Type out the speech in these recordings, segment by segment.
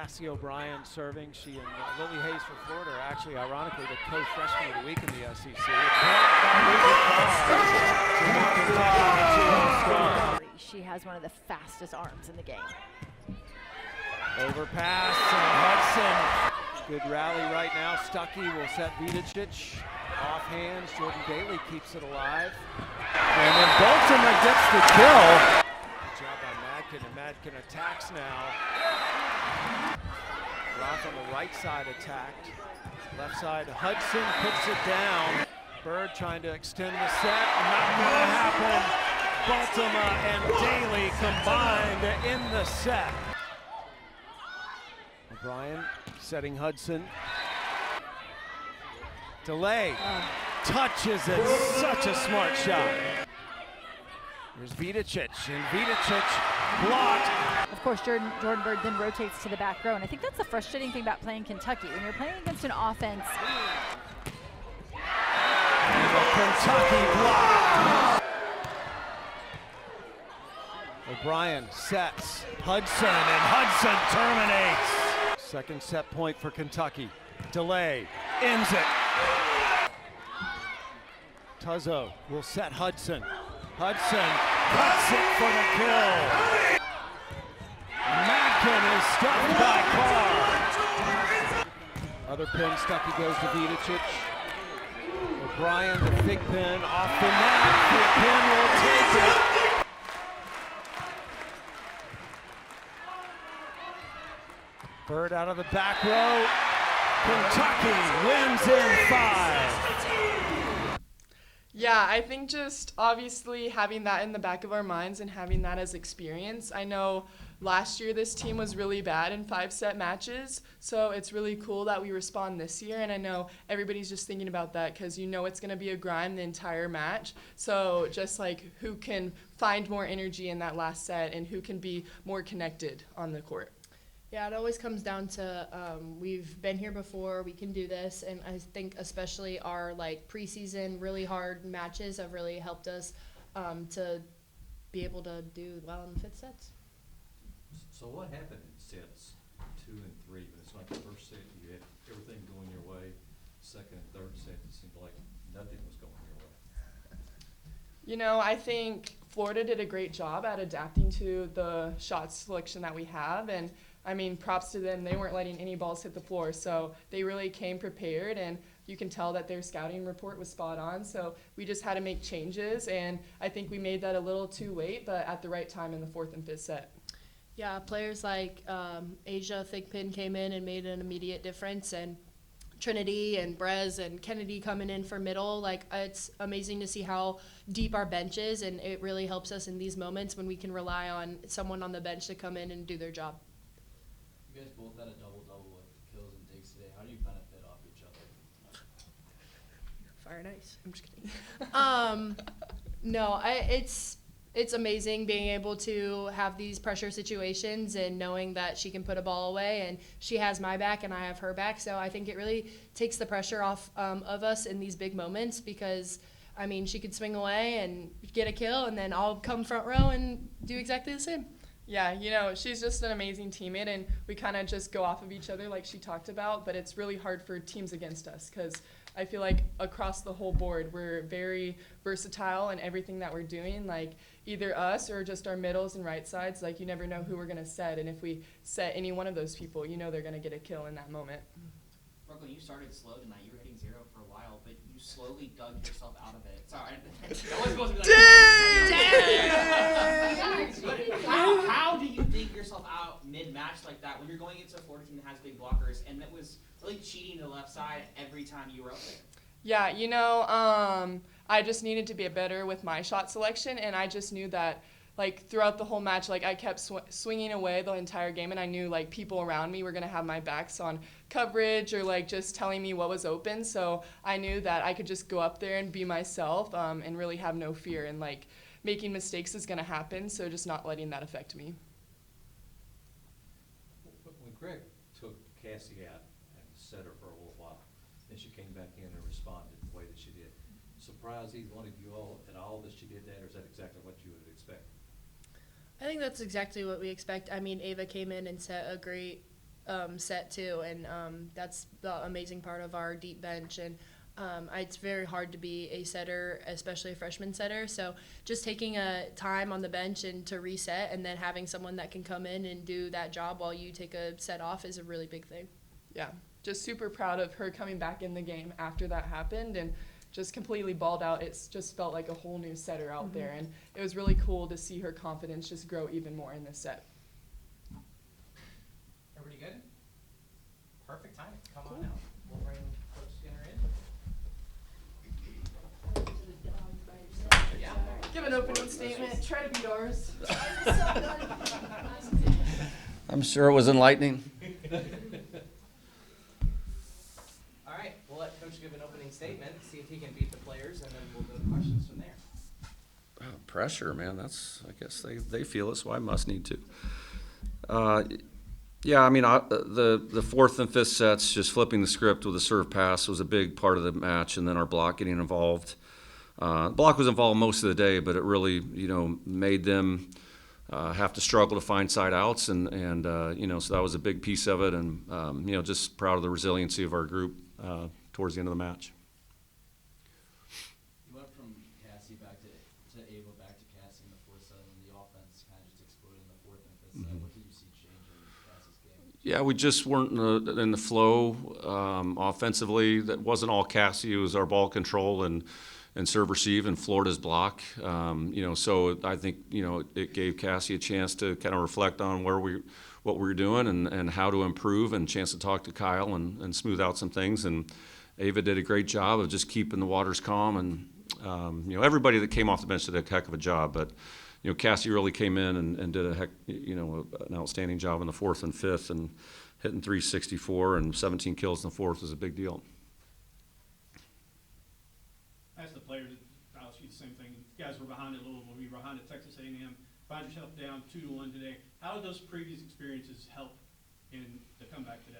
Cassie O'Brien serving. She and Lily Hayes for Florida are actually, ironically, the co-freshman of the week in the SEC. She has one of the fastest arms in the game. Overpass and Hudson. Good rally right now. Stuckey will set Vidicic. Off hands, Jordan Daly keeps it alive. And then Baltimore gets the kill. Good job by Madkin, and Madkin attacks now. Roth on the right side attacked. Left side, Hudson puts it down. Bird trying to extend the set. Not gonna happen. Baltimore and Daly combined in the set. O'Brien setting Hudson. Delay. Touches it. Such a smart shot. There's Vidicic, and Vidicic blocked. Of course, Jordan Bird then rotates to the back row, and I think that's the frustrating thing about playing Kentucky. When you're playing against an offense. And the Kentucky block. O'Brien sets Hudson, and Hudson terminates. Second set point for Kentucky. Delay, ends it. Tuzzo will set Hudson. Hudson cuts it for the kill. Madkin is stuffed by Carr. Other pin, Stuckey goes to Vidicic. O'Brien, the big pin off the net. The pin will take it. Bird out of the back row. Kentucky wins in 5. Yeah, I think just obviously having that in the back of our minds and having that as experience. I know last year this team was really bad in 5-set matches, so it's really cool that we respond this year, and I know everybody's just thinking about that because you know it's going to be a grind the entire match. So just like who can find more energy in that last set and who can be more connected on the court. Yeah, it always comes down to we've been here before, we can do this, and I think especially our preseason really hard matches have really helped us to be able to do well in the 5th sets. So what happened in sets 2 and 3? When it's like the first set, you had everything going your way. Second and third set, it seemed like nothing was going your way. You know, I think Florida did a great job at adapting to the shot selection that we have, and I mean, props to them. They weren't letting any balls hit the floor, so they really came prepared, and you can tell that their scouting report was spot on. So we just had to make changes, and I think we made that a little too late, but at the right time in the 4th and 5th set. Yeah, players like Asia Thigpen came in and made an immediate difference, and Trinity and Brez and Kennedy coming in for middle. It's amazing to see how deep our bench is, and it really helps us in these moments when we can rely on someone on the bench to come in and do their job. You guys both had a double-double with kills and digs today. How do you benefit off each other? Fire nice. I'm just kidding. No, it's amazing being able to have these pressure situations and knowing that she can put a ball away and she has my back and I have her back. So I think it really takes the pressure off of us in these big moments because, I mean, she could swing away and get a kill and then I'll come front row and do exactly the same. Yeah, you know, she's just an amazing teammate, and we kind of just go off of each other like she talked about, but it's really hard for teams against us because I feel like across the whole board, we're very versatile in everything that we're doing, like either us or just our middles and right sides. Like, you never know who we're going to set, and if we set any one of those people, you know they're going to get a kill in that moment. Brooklyn, you started slow tonight. You were hitting 0 for a while, but you slowly dug yourself out of it. Sorry. I wasn't supposed to be like, how do you dig yourself out mid-match like that when you're going into a Florida team that has big blockers, and that was really cheating to the left side every time you were up there? Yeah, you know, I just needed to be better with my shot selection, and I just knew that, like, throughout the whole match, like, I kept swinging away the entire game, and I knew, like, people around me were going to have my backs on coverage or, like, just telling me what was open, so I knew that I could just go up there and be myself and really have no fear, and, like, making mistakes is going to happen, so just not letting that affect me. When Greg took Cassie out and set her for a little while, then she came back in and responded the way that she did. Surprised either one of you all at all that she did that, or is that exactly what you would expect? I think that's exactly what we expect. I mean, Ava came in and set a great set too, and that's the amazing part of our deep bench. And it's very hard to be a setter, especially a freshman setter. So just taking a time on the bench and to reset, and then having someone that can come in and do that job while you take a set off is a really big thing. Yeah, just super proud of her coming back in the game after that happened and just completely balled out. It's just felt like a whole new setter out there, and it was really cool to see her confidence just grow even more in this set. Everybody good? Perfect timing. Come on out. We'll bring Coach Skinner in. Yeah. Give an opening statement. Try to beat ours. I'm sure it was enlightening. All right, we'll let Coach give an opening statement, see if he can beat the players, and then we'll go to questions from there. Pressure, man. That's, I guess they feel it, so I must need to. Yeah, I mean, the fourth and fifth sets, just flipping the script with a serve pass was a big part of the match, and then our block getting involved. Block was involved most of the day, but it really, made them have to struggle to find side outs, and so that was a big piece of it, and just proud of the resiliency of our group towards the end of the match. You went from Cassie back to Ava, back to Cassie in the fourth set, and the offense kind of just exploded in the fourth and fifth set. What did you see change in Cassie's game? Yeah, we just weren't in the flow offensively. That wasn't all Cassie. It was our ball control and serve receive and Florida's block. So I think it gave Cassie a chance to kind of reflect on what we were doing and how to improve, and a chance to talk to Kyle and smooth out some things. And Ava did a great job of just keeping the waters calm. And everybody that came off the bench did a heck of a job, but Cassie really came in and did an outstanding job in the fourth and fifth, and hitting 364 and 17 kills in the fourth was a big deal. Ask the players, I'll ask you the same thing. You guys were behind at Louisville, you were behind at Texas A&M, find yourself down 2-1 today. How did those previous experiences help in the comeback today?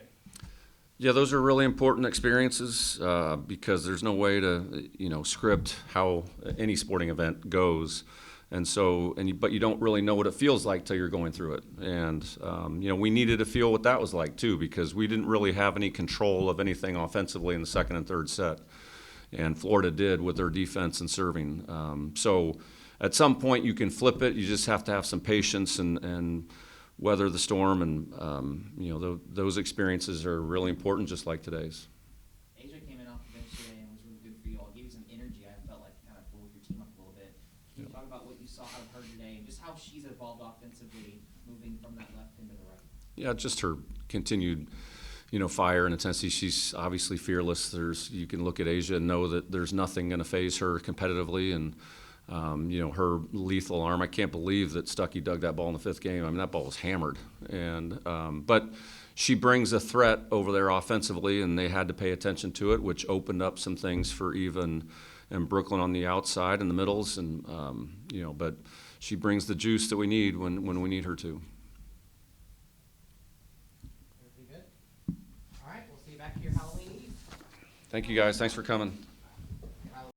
Yeah, those are really important experiences because there's no way to script how any sporting event goes. And so, but you don't really know what it feels like till you're going through it. And, we needed to feel what that was like too, because we didn't really have any control of anything offensively in the second and third set. And Florida did with their defense and serving. So at some point you can flip it. You just have to have some patience and weather the storm. And, those experiences are really important, just like today's. Asia came in off the bench today and was really good for you all. Gave you some energy. I felt like kind of pulled your team up a little bit. Can you talk about what you saw out of her today and just how she's evolved offensively, moving from that left into the right? Yeah, just her continued fire and intensity. She's obviously fearless. You can look at Asia and know that there's nothing going to faze her competitively, and her lethal arm. I can't believe that Stuckey dug that ball in the fifth game. I mean, that ball was hammered, and but she brings a threat over there offensively, and they had to pay attention to it, which opened up some things for Eva and Brooklyn on the outside and the middles, and but she brings the juice that we need when we need her to. Good. All right, we'll see you back here Halloween Eve. Thank you guys. Thanks for coming.